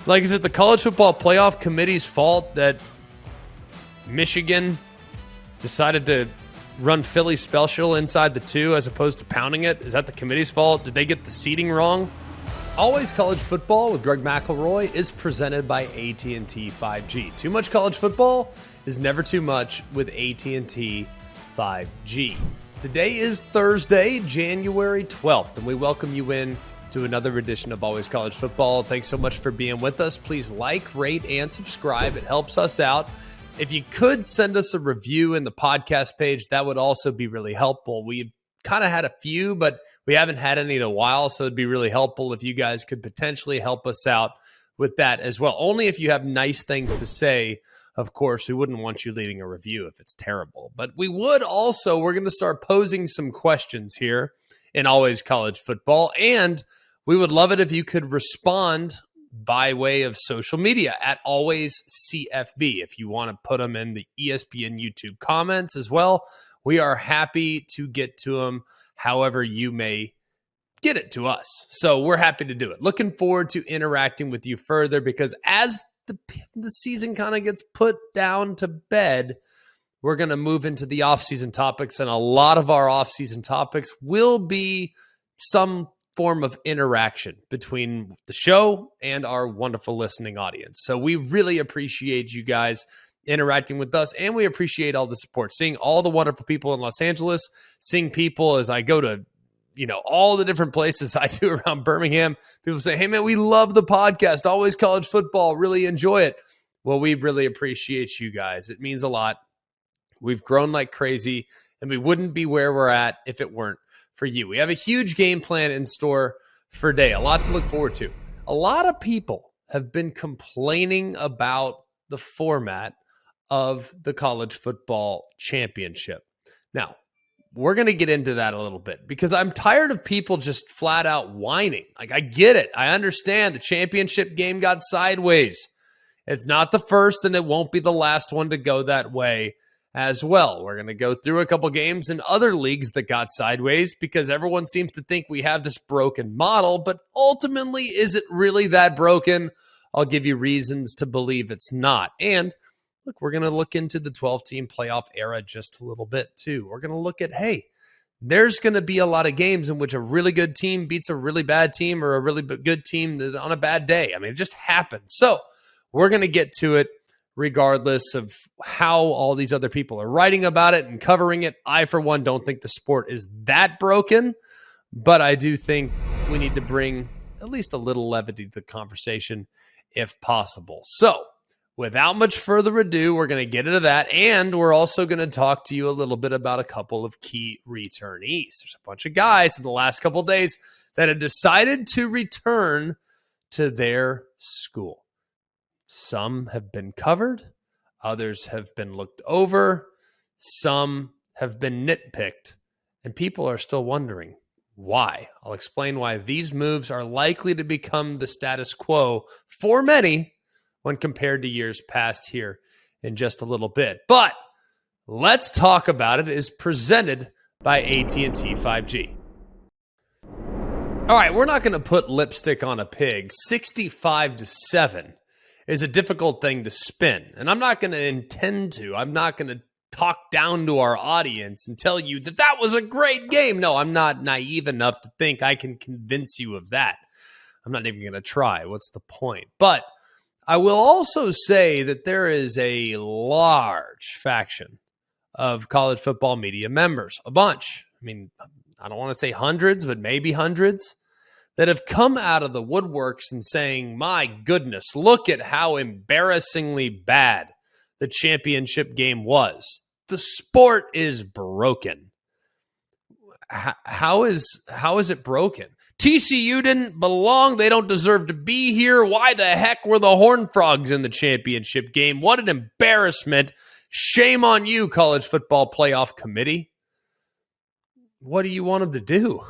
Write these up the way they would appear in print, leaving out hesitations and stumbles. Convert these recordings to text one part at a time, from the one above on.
Like, is it the college football playoff committee's fault that Michigan decided to run Philly special inside the 2 as opposed to pounding it? Is that the committee's fault? Did they get the seating wrong? Always College Football with Greg McElroy is presented by AT&T 5G. Too much college football is never too much with AT&T 5G. Today is Thursday, January 12th, and we welcome you in to another edition of Always College Football. Thanks so much for being with us. Please like, rate, and subscribe. It helps us out. If you could send us a review in the podcast page, that would also be really helpful. We've kind of had a few, but we haven't had any in a while, so it'd be really helpful if you guys could potentially help us out with that as well. Only if you have nice things to say. Of course, we wouldn't want you leaving a review if it's terrible. But we would also, we're going to start posing some questions here in Always College Football, and we would love it if you could respond by way of social media at Always CFB. If you want to put them in the ESPN YouTube comments as well, we are happy to get to them however you may get it to us. So we're happy to do it. Looking forward to interacting with you further, because as the season kind of gets put down to bed, we're going to move into the off-season topics, and a lot of our off-season topics will be some form of interaction between the show and our wonderful listening audience. So we really appreciate you guys interacting with us, and we appreciate all the support. Seeing all the wonderful people in Los Angeles, seeing people as I go to, all the different places I do around Birmingham. People say, hey, man, we love the podcast, Always College Football, really enjoy it. Well, we really appreciate you guys. It means a lot. We've grown like crazy, and we wouldn't be where we're at if it weren't for you. We have a huge game plan in store for today, a lot to look forward to. A lot of people have been complaining about the format of the college football championship. Now, we're going to get into that a little bit because I'm tired of people just flat out whining. Like, I get it. I understand the championship game got sideways. It's not the first, and it won't be the last one to go that way as well. We're going to go through a couple games in other leagues that got sideways because everyone seems to think we have this broken model, but ultimately, is it really that broken? I'll give you reasons to believe it's not. And look, we're going to look into the 12-team playoff era just a little bit too. We're going to look at, hey, there's going to be a lot of games in which a really good team beats a really bad team or a really good team on a bad day. I mean, it just happens. So we're going to get to it regardless of how all these other people are writing about it and covering it. I, for one, don't think the sport is that broken, but I do think we need to bring at least a little levity to the conversation if possible. So without much further ado, we're going to get into that, and we're also going to talk to you a little bit about a couple of key returnees. There's a bunch of guys in the last couple of days that have decided to return to their school. Some have been covered, others have been looked over, some have been nitpicked, and people are still wondering why. I'll explain why these moves are likely to become the status quo for many when compared to years past here in just a little bit. But let's talk about it. It is presented by AT&T 5G. All right, we're not going to put lipstick on a pig. 65-7 is a difficult thing to spin, and I'm not going to intend to. I'm not going to talk down to our audience and tell you that that was a great game. No, I'm not naive enough to think I can convince you of that. I'm not even going to try. What's the point? But I will also say that there is a large faction of college football media members, a bunch. I mean, I don't want to say hundreds, but maybe hundreds, that have come out of the woodworks and saying, my goodness, look at how embarrassingly bad the championship game was. The sport is broken. How is it broken? TCU didn't belong. They don't deserve to be here. Why the heck were the Horned Frogs in the championship game? What an embarrassment. Shame on you, College Football Playoff Committee. What do you want them to do?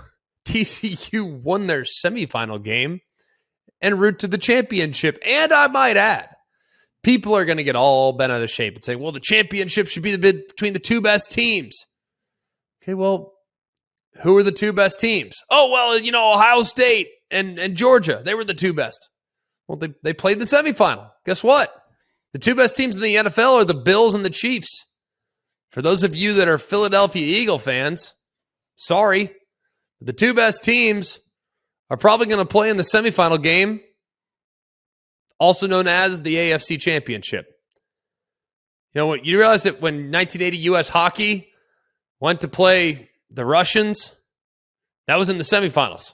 TCU won their semifinal game en route to the championship. And I might add, people are going to get all bent out of shape and say, well, the championship should be the bid between the two best teams. Okay, well, who are the two best teams? Oh, well, Ohio State and Georgia. They were the two best. Well, they played the semifinal. Guess what? The two best teams in the NFL are the Bills and the Chiefs. For those of you that are Philadelphia Eagle fans, sorry. The two best teams are probably going to play in the semifinal game, also known as the AFC Championship. You know what? You realize that when 1980 U.S. Hockey went to play the Russians, that was in the semifinals.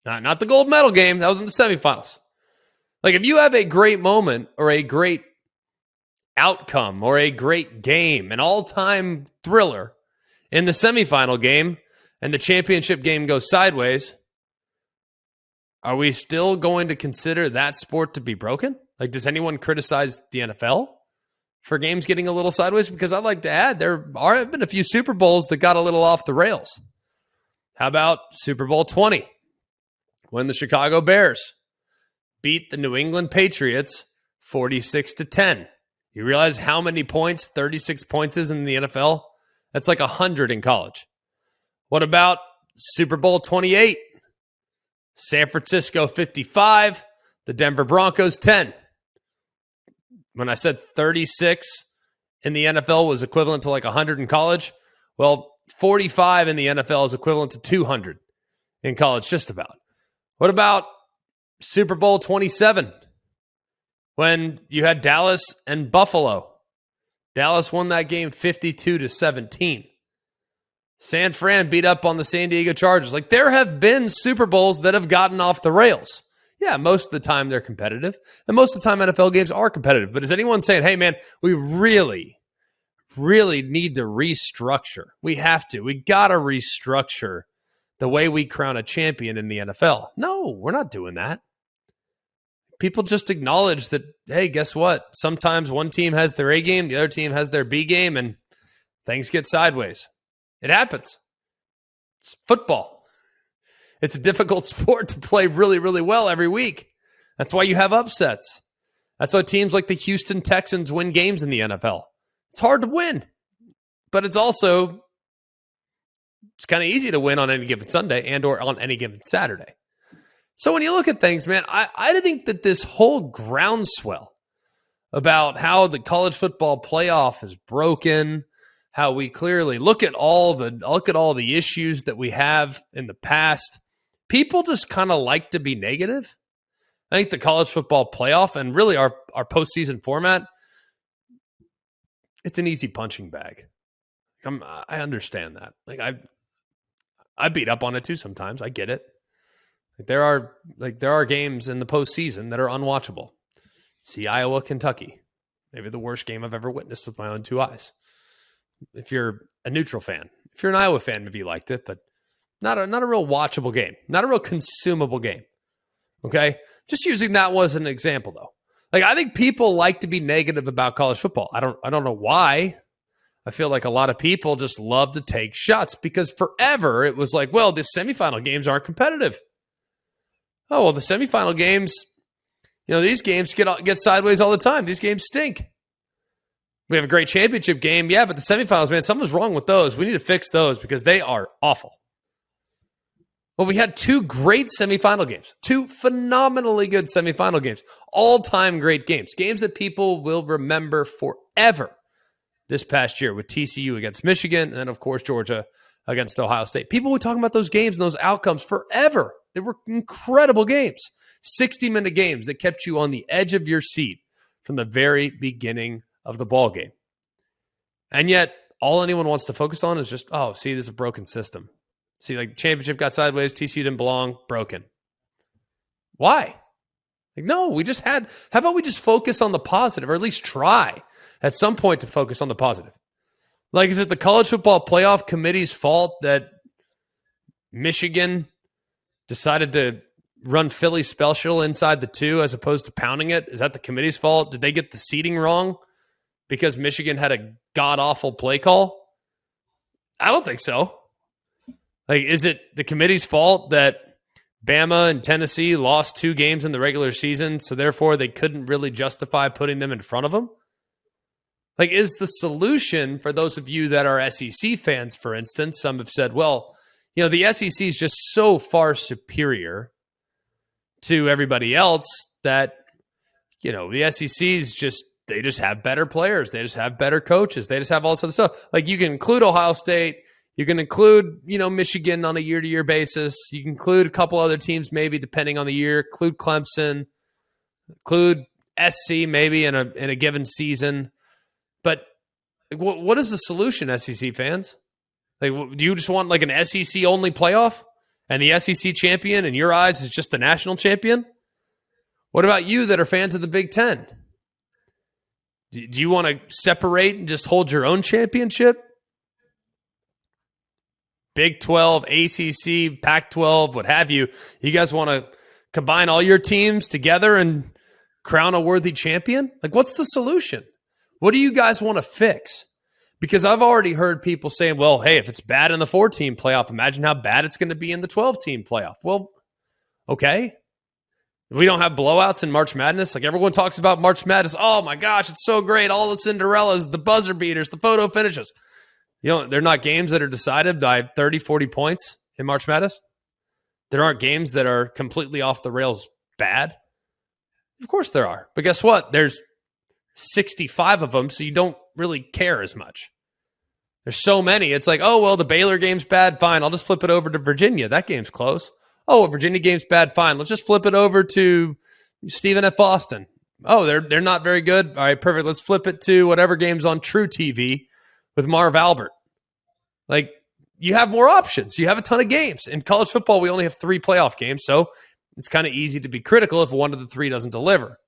Not the gold medal game. That was in the semifinals. Like, if you have a great moment or a great outcome or a great game, an all-time thriller in the semifinal game, and the championship game goes sideways, are we still going to consider that sport to be broken? Like, does anyone criticize the NFL for games getting a little sideways? Because I'd like to add, there have been a few Super Bowls that got a little off the rails. How about Super Bowl 20, when the Chicago Bears beat the New England Patriots 46-10? You realize how many points 36 points is in the NFL? That's like 100 in college. What about Super Bowl 28? San Francisco 55, the Denver Broncos 10. When I said 36 in the NFL was equivalent to like 100 in college, well, 45 in the NFL is equivalent to 200 in college, just about. What about Super Bowl 27, when you had Dallas and Buffalo? Dallas won that game 52-17. San Fran beat up on the San Diego Chargers. Like, there have been Super Bowls that have gotten off the rails. Yeah, most of the time they're competitive, and most of the time NFL games are competitive. But is anyone saying, hey, man, we really need to restructure? We have to. We got to restructure the way we crown a champion in the NFL. No, we're not doing that. People just acknowledge that, hey, guess what? Sometimes one team has their A game, the other team has their B game, and things get sideways. It happens. It's football. It's a difficult sport to play really, really well every week. That's why you have upsets. That's why teams like the Houston Texans win games in the NFL. It's hard to win, but it's kind of easy to win on any given Sunday and or on any given Saturday. So when you look at things, man, I think that this whole groundswell about how the college football playoff is broken, how we clearly look at all the issues that we have in the past, people just kind of like to be negative. I think the college football playoff and really our postseason format, it's an easy punching bag. I understand that. Like, I beat up on it too sometimes. I get it. There are games in the postseason that are unwatchable. See Iowa, Kentucky, maybe the worst game I've ever witnessed with my own two eyes. If you're a neutral fan, if you're an Iowa fan, maybe you liked it, but not a real watchable game, not a real consumable game. Okay, just using that was an example, though. Like, I think people like to be negative about college football. I don't know why. I feel like a lot of people just love to take shots because forever it was like, well, the semifinal games aren't competitive. Oh, well, the semifinal games, these games get sideways all the time. These games stink. We have a great championship game. Yeah, but the semifinals, man, something's wrong with those. We need to fix those because they are awful. Well, we had two great semifinal games, two phenomenally good semifinal games, all-time great games that people will remember forever this past year with TCU against Michigan and then, of course, Georgia against Ohio State. People were talking about those games and those outcomes forever. They were incredible games, 60-minute games that kept you on the edge of your seat from the very beginning of the ball game. And yet, all anyone wants to focus on is just, oh, see, this is a broken system. See, like, championship got sideways, TCU didn't belong, broken. Why? Like, no, how about we just focus on the positive, or at least try at some point to focus on the positive? Like, is it the college football playoff committee's fault that Michigan decided to run Philly special inside the 2 as opposed to pounding it? Is that the committee's fault? Did they get the seating wrong because Michigan had a god-awful play call? I don't think so. Like, is it the committee's fault that Bama and Tennessee lost 2 games in the regular season, so therefore they couldn't really justify putting them in front of them? Like, is the solution, for those of you that are SEC fans, for instance, some have said, well, the SEC is just so far superior to everybody else that, the SEC's they just have better players. They just have better coaches. They just have all this other stuff. Like, you can include Ohio State. You can include, Michigan on a year-to-year basis. You can include a couple other teams maybe depending on the year. Include Clemson. Include SC maybe in a given season. But what is the solution, SEC fans? Like, do you just want like an SEC-only playoff? And the SEC champion, in your eyes, is just the national champion? What about you that are fans of the Big Ten? Do you want to separate and just hold your own championship? Big 12, ACC, Pac-12, what have you. You guys want to combine all your teams together and crown a worthy champion? Like, what's the solution? What do you guys want to fix? Because I've already heard people saying, well, hey, if it's bad in the 4-team playoff, imagine how bad it's going to be in the 12-team playoff. Well, okay. We don't have blowouts in March Madness. Like, everyone talks about March Madness. Oh, my gosh, it's so great. All the Cinderellas, the buzzer beaters, the photo finishes. They're not games that are decided by 30, 40 points in March Madness. There aren't games that are completely off the rails bad. Of course there are. But guess what? There's 65 of them, so you don't really care as much. There's so many. It's like, oh, well, the Baylor game's bad. Fine, I'll just flip it over to Virginia. That game's close. Oh, Virginia game's bad. Fine, let's just flip it over to Stephen F. Austin. Oh, they're not very good. All right, perfect. Let's flip it to whatever game's on True TV with Marv Albert. Like, you have more options. You have a ton of games. In college football, we only have 3 playoff games, so it's kind of easy to be critical if one of the 3 doesn't deliver.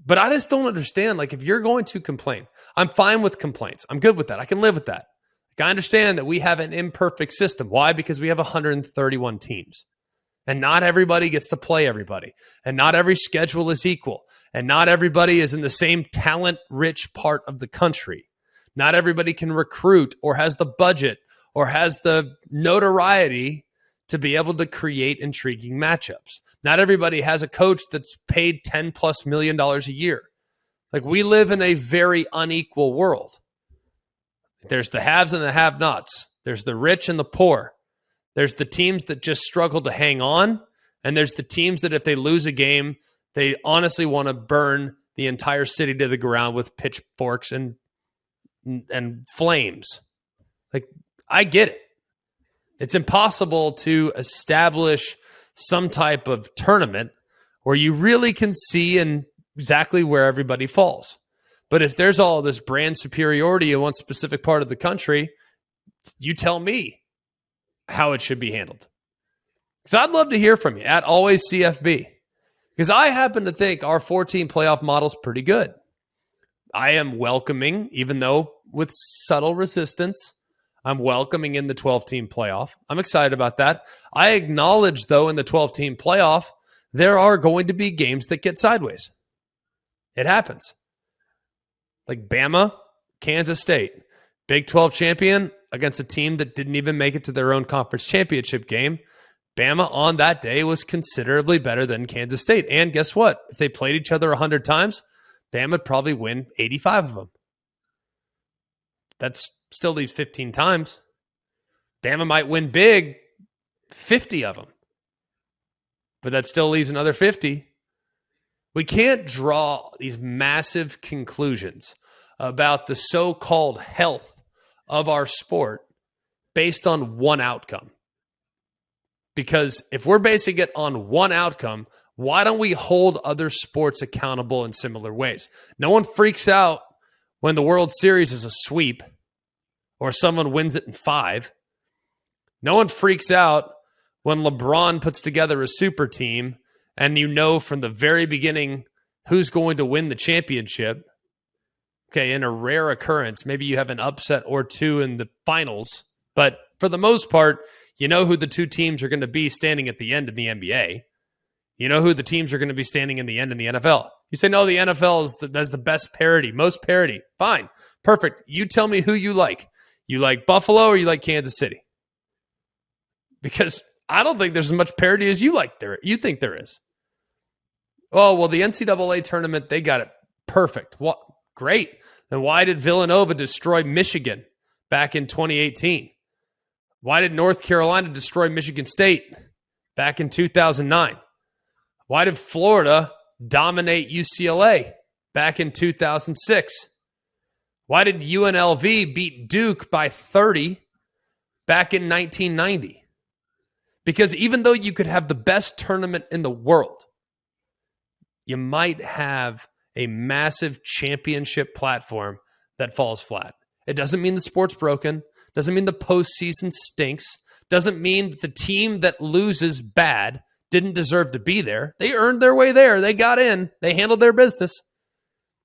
But I just don't understand, like, if you're going to complain, I'm fine with complaints. I'm good with that. I can live with that. Like, I understand that we have an imperfect system. Why? Because we have 131 teams. And not everybody gets to play everybody. And not every schedule is equal. And not everybody is in the same talent-rich part of the country. Not everybody can recruit or has the budget or has the notoriety to be able to create intriguing matchups. Not everybody has a coach that's paid $10+ million a year. Like, we live in a very unequal world. There's the haves and the have-nots. There's the rich and the poor. There's the teams that just struggle to hang on. And there's the teams that if they lose a game, they honestly want to burn the entire city to the ground with pitchforks and flames. Like, I get it. It's impossible to establish some type of tournament where you really can see exactly where everybody falls. But if there's all this brand superiority in one specific part of the country, you tell me how it should be handled. Because I'd love to hear from you at always CFB. Because I happen to think our 14 playoff model is pretty good. I am welcoming, even though with subtle resistance, I'm welcoming in the 12-team playoff. I'm excited about that. I acknowledge, though, in the 12-team playoff, there are going to be games that get sideways. It happens. Like Bama, Kansas State, Big 12 champion against a team that didn't even make it to their own conference championship game. Bama on that day was considerably better than Kansas State. And guess what? If they played each other 100 times, Bama would probably win 85 of them. That's still leaves 15 times. Bama might win big 50 of them. But that still leaves another 50. We can't draw these massive conclusions about the so-called health of our sport based on one outcome. Because if we're basing it on one outcome, why don't we hold other sports accountable in similar ways? No one freaks out when the World Series is a sweep or someone wins it in 5. No one freaks out when LeBron puts together a super team and you know from the very beginning who's going to win the championship. Okay, in a rare occurrence, maybe you have an upset or 2 in the finals, but for the most part, you know who the 2 teams are going to be standing at the end in the NBA. You know who the teams are going to be standing in the end in the NFL. You say, no, the NFL has the best parity, most parity. Fine, perfect. You tell me who you like. You like Buffalo or you like Kansas City? Because I don't think there's as much parity as you think there is. Oh, well, the NCAA tournament, they got it perfect. What? Great. Then why did Villanova destroy Michigan back in 2018? Why did North Carolina destroy Michigan State back in 2009? Why did Florida dominate UCLA back in 2006? Why did UNLV beat Duke by 30 back in 1990? Because even though you could have the best tournament in the world, you might have a massive championship platform that falls flat. It doesn't mean the sport's broken. Doesn't mean the postseason stinks. Doesn't mean that the team that loses bad didn't deserve to be there. They earned their way there. They got in. They handled their business.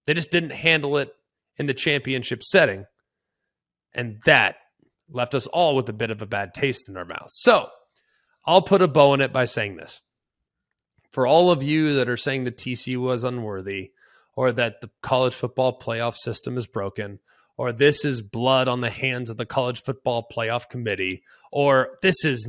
They just didn't handle it in the championship setting. And that left us all with a bit of a bad taste in our mouths. So I'll put a bow on it by saying this. For all of you that are saying that TCU was unworthy, or that the college football playoff system is broken, or this is blood on the hands of the college football playoff committee, or this is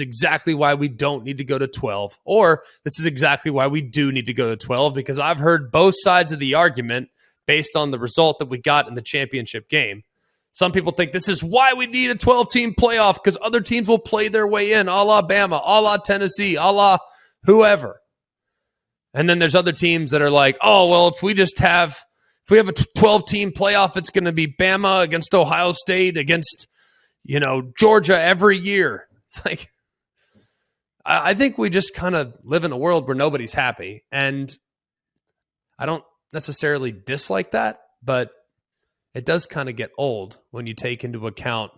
exactly why we don't need to go to 12, or this is exactly why we do need to go to 12, because I've heard both sides of the argument based on the result that we got in the championship game. Some people think this is why we need a 12-team playoff, because other teams will play their way in, a la Bama, a la Tennessee, a la whoever. And then there's other teams that are like, oh, well, if we have a 12-team playoff, it's going to be Bama against Ohio State against, Georgia every year. It's like, I think we just kind of live in a world where nobody's happy. And I don't necessarily dislike that, but it does kind of get old when you take into account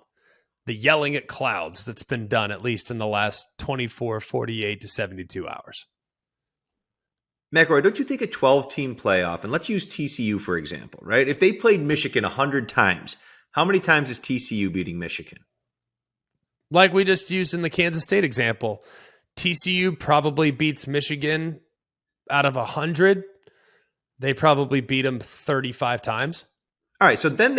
the yelling at clouds that's been done, at least in the last 24, 48 to 72 hours. McElroy, don't you think a 12-team playoff, and let's use TCU for example, right? If they played Michigan 100 times, how many times is TCU beating Michigan? Like we just used in the Kansas State example, TCU probably beats Michigan out of 100. They probably beat them 35 times. All right, so then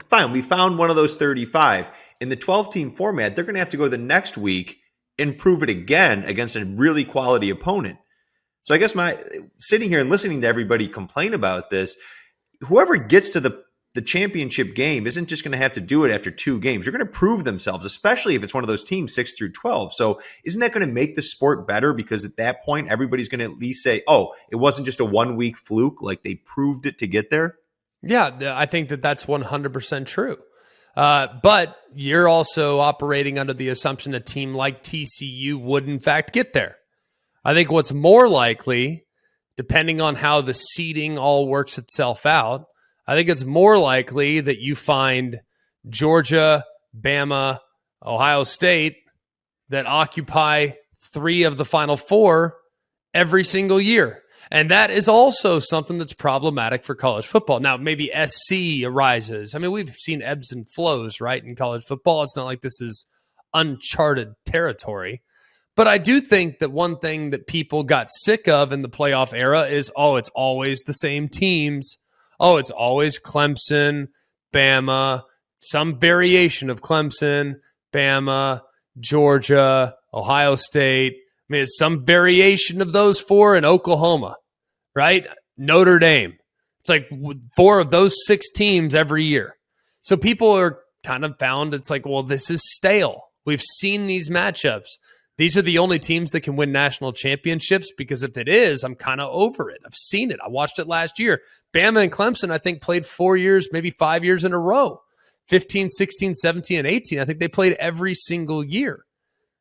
fine, we found one of those 35. In the 12-team format, they're going to have to go the next week and prove it again against a really quality opponent. So I guess sitting here and listening to everybody complain about this, whoever gets to the championship game isn't just going to have to do it after 2 games. They're going to prove themselves, especially if it's one of those teams 6 through 12. So isn't that going to make the sport better? Because at that point, everybody's going to at least say, oh, it wasn't just a 1-week fluke. Like they proved it to get there. Yeah, I think that's 100% true. But you're also operating under the assumption a team like TCU would in fact get there. I think what's more likely, depending on how the seeding all works itself out, I think it's more likely that you find Georgia, Bama, Ohio State that occupy 3 of the Final 4 every single year. And that is also something that's problematic for college football. Now, maybe SC arises. I mean, we've seen ebbs and flows, right, in college football. It's not like this is uncharted territory. But I do think that one thing that people got sick of in the playoff era is, it's always the same teams. Oh, it's always Clemson, Bama, some variation of Clemson, Bama, Georgia, Ohio State. I mean, it's some variation of those 4 in Oklahoma, right? Notre Dame. It's like 4 of those 6 teams every year. So people are kind of found, it's like, well, this is stale. We've seen these matchups. These are the only teams that can win national championships, because if it is, I'm kind of over it. I've seen it. I watched it last year. Bama and Clemson, I think, played 4 years, maybe 5 years in a row. 15, 16, 17, and 18. I think they played every single year.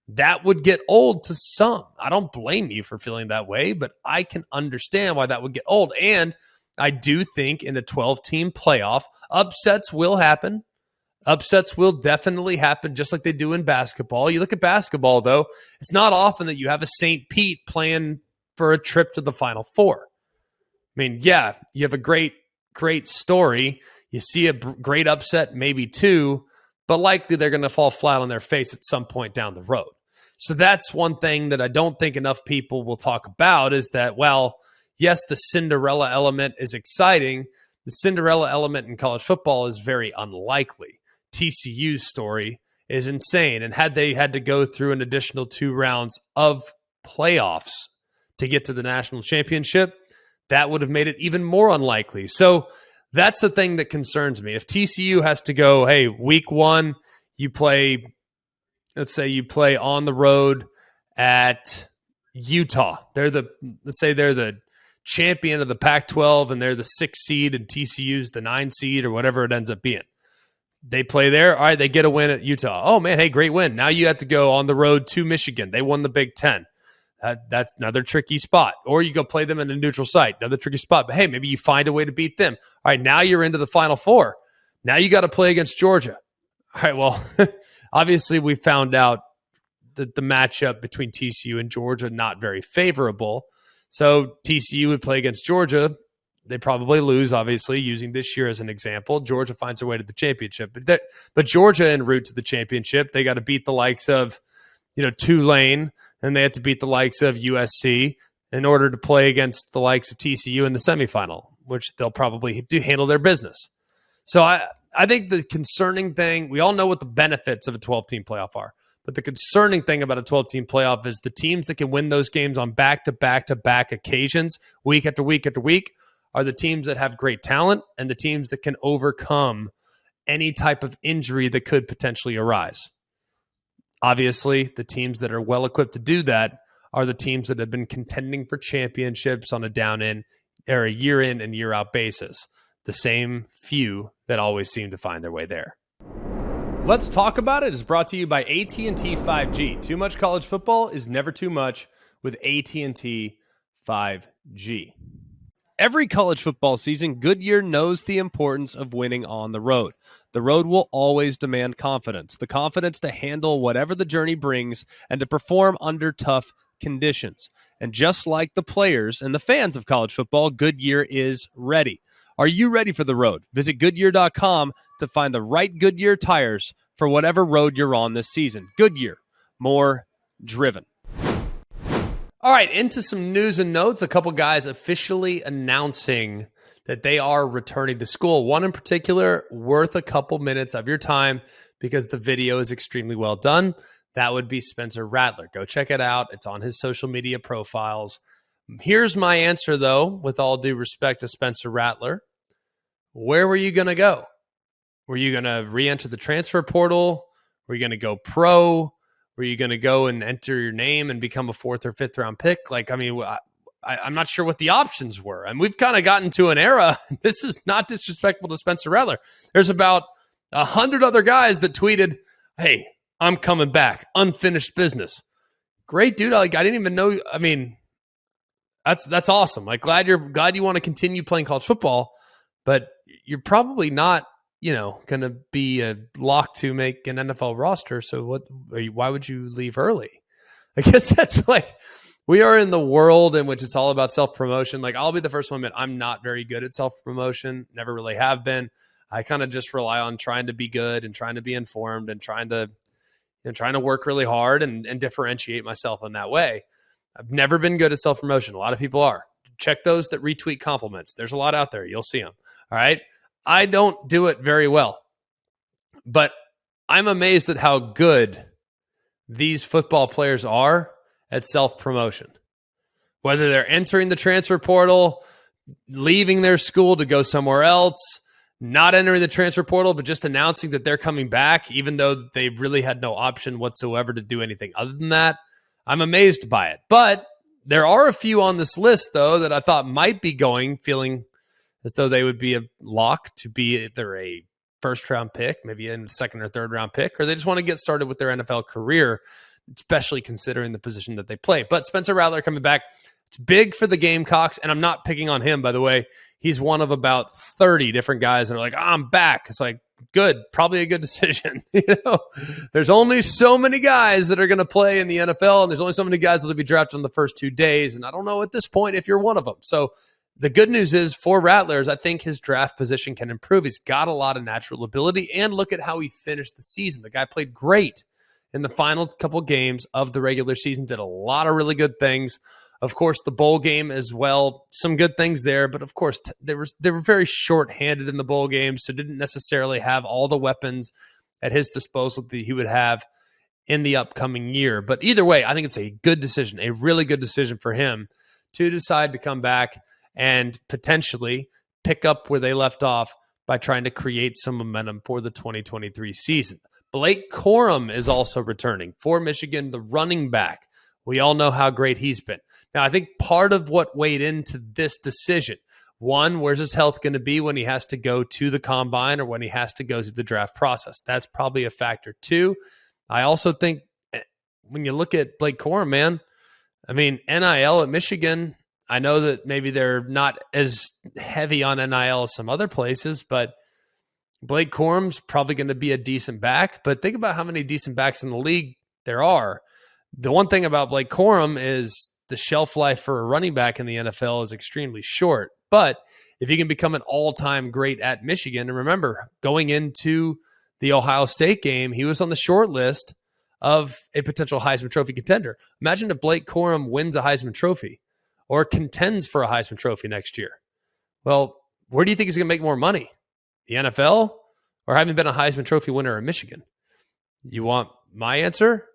That would get old to some. I don't blame you for feeling that way, but I can understand why that would get old. And I do think in a 12-team playoff, upsets will happen. Upsets will definitely happen, just like they do in basketball. You look at basketball, though, it's not often that you have a St. Pete playing for a trip to the Final 4. I mean, yeah, you have a great story. You see a great upset, maybe 2, but likely they're going to fall flat on their face at some point down the road. So that's one thing that I don't think enough people will talk about, is that, well, yes, the Cinderella element is exciting. The Cinderella element in college football is very unlikely. TCU's story is insane. And had they had to go through an additional 2 rounds of playoffs to get to the national championship, that would have made it even more unlikely. So that's the thing that concerns me. If TCU has to go, week 1, let's say you play on the road at Utah. Let's say they're the champion of the Pac-12 and they're the 6th seed and TCU's the 9th seed or whatever it ends up being. They play there. All right, they get a win at Utah. Oh, man, hey, great win. Now you have to go on the road to Michigan. They won the Big Ten. That's another tricky spot. Or you go play them in a neutral site, another tricky spot. But, hey, maybe you find a way to beat them. All right, now you're into the Final Four. Now you got to play against Georgia. All right, well, obviously we found out that the matchup between TCU and Georgia not very favorable. So TCU would play against Georgia. They probably lose, obviously, using this year as an example. Georgia finds their way to the championship. But Georgia en route to the championship, they got to beat the likes of, Tulane, and they have to beat the likes of USC in order to play against the likes of TCU in the semifinal, which they'll probably handle their business. So I think the concerning thing, we all know what the benefits of a 12-team playoff are, but the concerning thing about a 12-team playoff is the teams that can win those games on back-to-back-to-back occasions, week after week after week, are the teams that have great talent and the teams that can overcome any type of injury that could potentially arise. Obviously, the teams that are well-equipped to do that are the teams that have been contending for championships on a down-in or a year-in and year-out basis. The same few that always seem to find their way there. Let's Talk About It is brought to you by AT&T 5G. Too much college football is never too much with AT&T 5G. Every college football season, Goodyear knows the importance of winning on the road. The road will always demand confidence, the confidence to handle whatever the journey brings and to perform under tough conditions. And just like the players and the fans of college football, Goodyear is ready. Are you ready for the road? Visit Goodyear.com to find the right Goodyear tires for whatever road you're on this season. Goodyear, more driven. All right, into some news and notes. A couple guys officially announcing that they are returning to school. One in particular, worth a couple minutes of your time because the video is extremely well done. That would be Spencer Rattler. Go check it out. It's on his social media profiles. Here's my answer, though, with all due respect to Spencer Rattler. Where were you going to go? Were you going to re-enter the transfer portal? Were you going to go pro? Were you going to go and enter your name and become a 4th or 5th round pick? I'm not sure what the options were. And we've kind of gotten to an era. This is not disrespectful to Spencer Rattler. There's about 100 other guys that tweeted, "Hey, I'm coming back. Unfinished business." Great, dude. I didn't even know. I mean, that's awesome. Glad you want to continue playing college football, but you're probably not, going to be a lock to make an NFL roster. So why would you leave early? I guess that's we are in the world in which it's all about self-promotion. I'll be the first one to admit I'm not very good at self-promotion. Never really have been. I kind of just rely on trying to be good and trying to be informed and trying to work really hard and differentiate myself in that way. I've never been good at self-promotion. A lot of people are. Check those that retweet compliments. There's a lot out there. You'll see them. All right. I don't do it very well, but I'm amazed at how good these football players are at self-promotion. Whether they're entering the transfer portal, leaving their school to go somewhere else, not entering the transfer portal, but just announcing that they're coming back, even though they really had no option whatsoever to do anything other than that. I'm amazed by it. But there are a few on this list, though, that I thought might be feeling as though they would be a lock to be either a first-round pick, maybe a second or third-round pick, or they just want to get started with their NFL career, especially considering the position that they play. But Spencer Rattler coming back, it's big for the Gamecocks, and I'm not picking on him, by the way. He's one of about 30 different guys that are like, I'm back. It's good, probably a good decision. There's only so many guys that are going to play in the NFL, and there's only so many guys that will be drafted in the first 2 days, and I don't know at this point if you're one of them. So the good news is for Rattlers, I think his draft position can improve. He's got a lot of natural ability, and look at how he finished the season. The guy played great in the final couple games of the regular season, did a lot of really good things. Of course, the bowl game as well, some good things there, but of course, they were very short-handed in the bowl game, so didn't necessarily have all the weapons at his disposal that he would have in the upcoming year. But either way, I think it's a good decision, a really good decision for him to decide to come back and potentially pick up where they left off by trying to create some momentum for the 2023 season. Blake Corum is also returning for Michigan, the running back. We all know how great he's been. Now, I think part of what weighed into this decision, one, where's his health going to be when he has to go to the combine or when he has to go through the draft process? That's probably a factor. Two, I also think when you look at Blake Corum, man, I mean, NIL at Michigan, I know that maybe they're not as heavy on NIL as some other places, but Blake Corum's probably going to be a decent back. But think about how many decent backs in the league there are. The one thing about Blake Corum is the shelf life for a running back in the NFL is extremely short. But if you can become an all-time great at Michigan, and remember, going into the Ohio State game, he was on the short list of a potential Heisman Trophy contender. Imagine if Blake Corum wins a Heisman Trophy or contends for a Heisman Trophy next year. Well, where do you think he's going to make more money? The NFL or having been a Heisman Trophy winner at Michigan? You want my answer?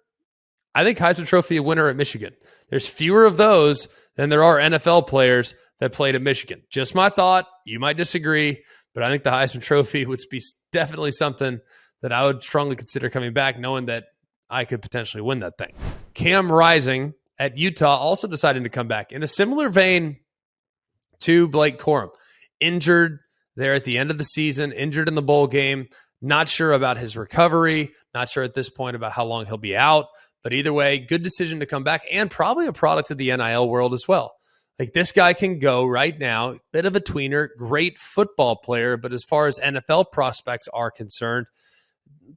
I think Heisman Trophy winner at Michigan. There's fewer of those than there are NFL players that played at Michigan. Just my thought. You might disagree, but I think the Heisman Trophy would be definitely something that I would strongly consider coming back, knowing that I could potentially win that thing. Cam Rising at Utah also deciding to come back in a similar vein to Blake Corum. Injured there at the end of the season, injured in the bowl game. Not sure about his recovery. Not sure at this point about how long he'll be out. But either way, good decision to come back and probably a product of the NIL world as well. Like this guy can go right now, bit of a tweener, great football player. But as far as NFL prospects are concerned,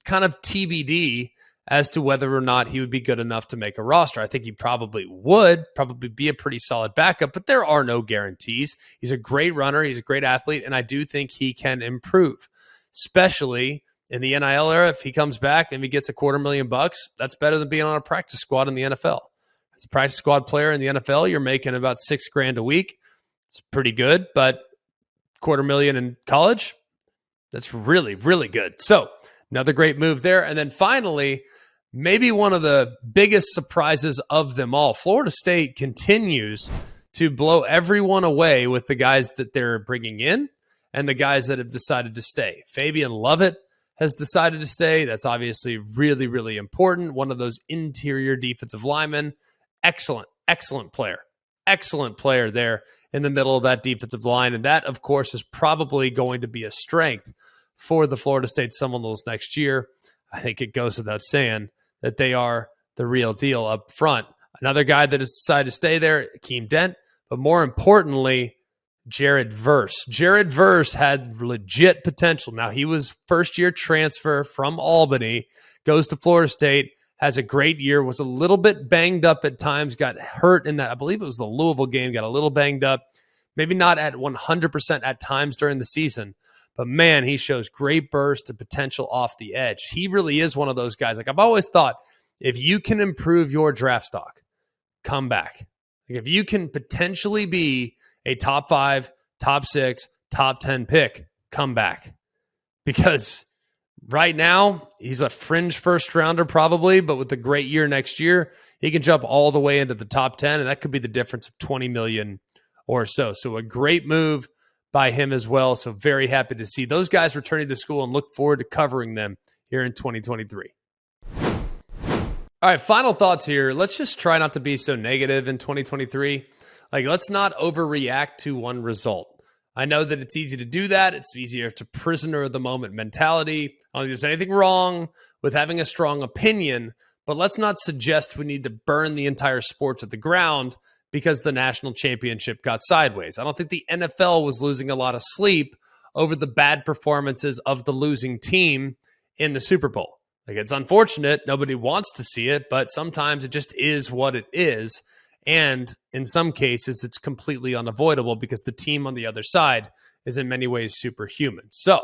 kind of TBD as to whether or not he would be good enough to make a roster. I think he probably would, probably be a pretty solid backup, but there are no guarantees. He's a great runner. He's a great athlete, and I do think he can improve, especially in the NIL era. If he comes back and he gets $250,000, that's better than being on a practice squad in the NFL. As a practice squad player in the NFL, you're making about $6,000 a week. It's pretty good, but $250,000 in college, that's really, really good. So another great move there. And then finally, maybe one of the biggest surprises of them all, Florida State continues to blow everyone away with the guys that they're bringing in and the guys that have decided to stay. Fabian Lovett has decided to stay. That's obviously really, really important. One of those interior defensive linemen. Excellent, excellent player. Excellent player there in the middle of that defensive line. And that, of course, is probably going to be a strength for the Florida State Seminoles next year. I think it goes without saying that they are the real deal up front. Another guy that has decided to stay there, Akeem Dent, but more importantly, Jared Verse. Jared Verse had legit potential. Now, he was first-year transfer from Albany, goes to Florida State, has a great year, was a little bit banged up at times, got hurt in that, I believe it was the Louisville game, got a little banged up, maybe not at 100% at times during the season, but man, he shows great burst and potential off the edge. He really is one of those guys. Like I've always thought, if you can improve your draft stock, come back. Like if you can potentially be a top 5, top 6, top 10 pick, come back. Because right now, he's a fringe first rounder probably, but with a great year next year, he can jump all the way into the top 10, and that could be the difference of $20 million or so. So a great move by him as well. So very happy to see those guys returning to school and look forward to covering them here in 2023. All right, final thoughts here. Let's just try not to be so negative in 2023. Like, let's not overreact to one result. I know that it's easy to do that. It's easier to prisoner of the moment mentality. I don't think there's anything wrong with having a strong opinion, but let's not suggest we need to burn the entire sport to the ground because the national championship got sideways. I don't think the NFL was losing a lot of sleep over the bad performances of the losing team in the Super Bowl. Like, it's unfortunate. Nobody wants to see it, but sometimes it just is what it is. And in some cases, it's completely unavoidable because the team on the other side is in many ways superhuman. So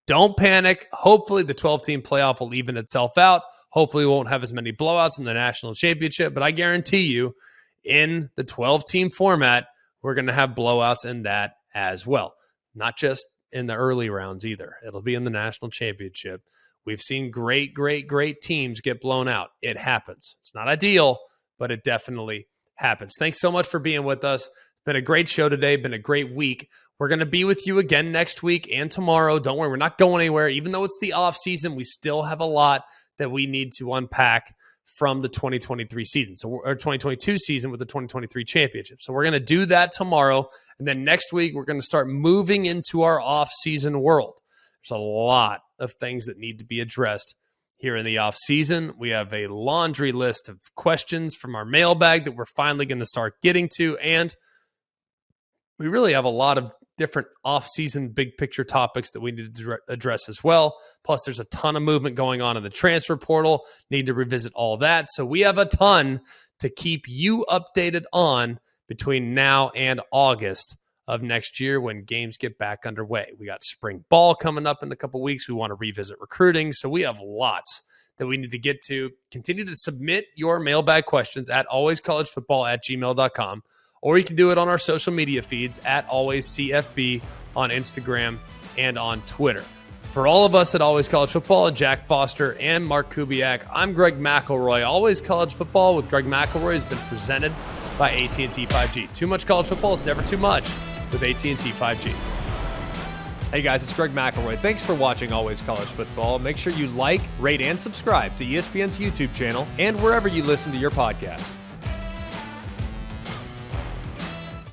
don't panic. Hopefully the 12-team playoff will even itself out. Hopefully we won't have as many blowouts in the national championship, but I guarantee you in the 12-team format, we're going to have blowouts in that as well. Not just in the early rounds either. It'll be in the national championship. We've seen great, great, great teams get blown out. It happens. It's not ideal, but it definitely happens. Thanks so much for being with us. It's been a great show today. Been a great week. We're going to be with you again next week and tomorrow. Don't worry, we're not going anywhere. Even though it's the off season, we still have a lot that we need to unpack from the 2023 season. Or 2022 season with the 2023 championship. So we're going to do that tomorrow. And then next week, we're going to start moving into our off-season world. There's a lot of things that need to be addressed here in the off-season. We have a laundry list of questions from our mailbag that we're finally going to start getting to. And we really have a lot of different off-season big picture topics that we need to address as well. Plus, there's a ton of movement going on in the transfer portal. Need to revisit all that. So we have a ton to keep you updated on between now and August of next year when games get back underway. We got spring ball coming up in a couple weeks. We want to revisit recruiting. So we have lots that we need to get to. Continue to submit your mailbag questions at alwayscollegefootball@gmail.com. Or you can do it on our social media feeds at AlwaysCFB on Instagram and on Twitter. For all of us at Always College Football, Jack Foster and Mark Kubiak, I'm Greg McElroy. Always College Football with Greg McElroy has been presented by AT&T 5G. Too much college football is never too much with AT&T 5G. Hey guys, it's Greg McElroy. Thanks for watching Always College Football. Make sure you like, rate, and subscribe to ESPN's YouTube channel and wherever you listen to your podcasts.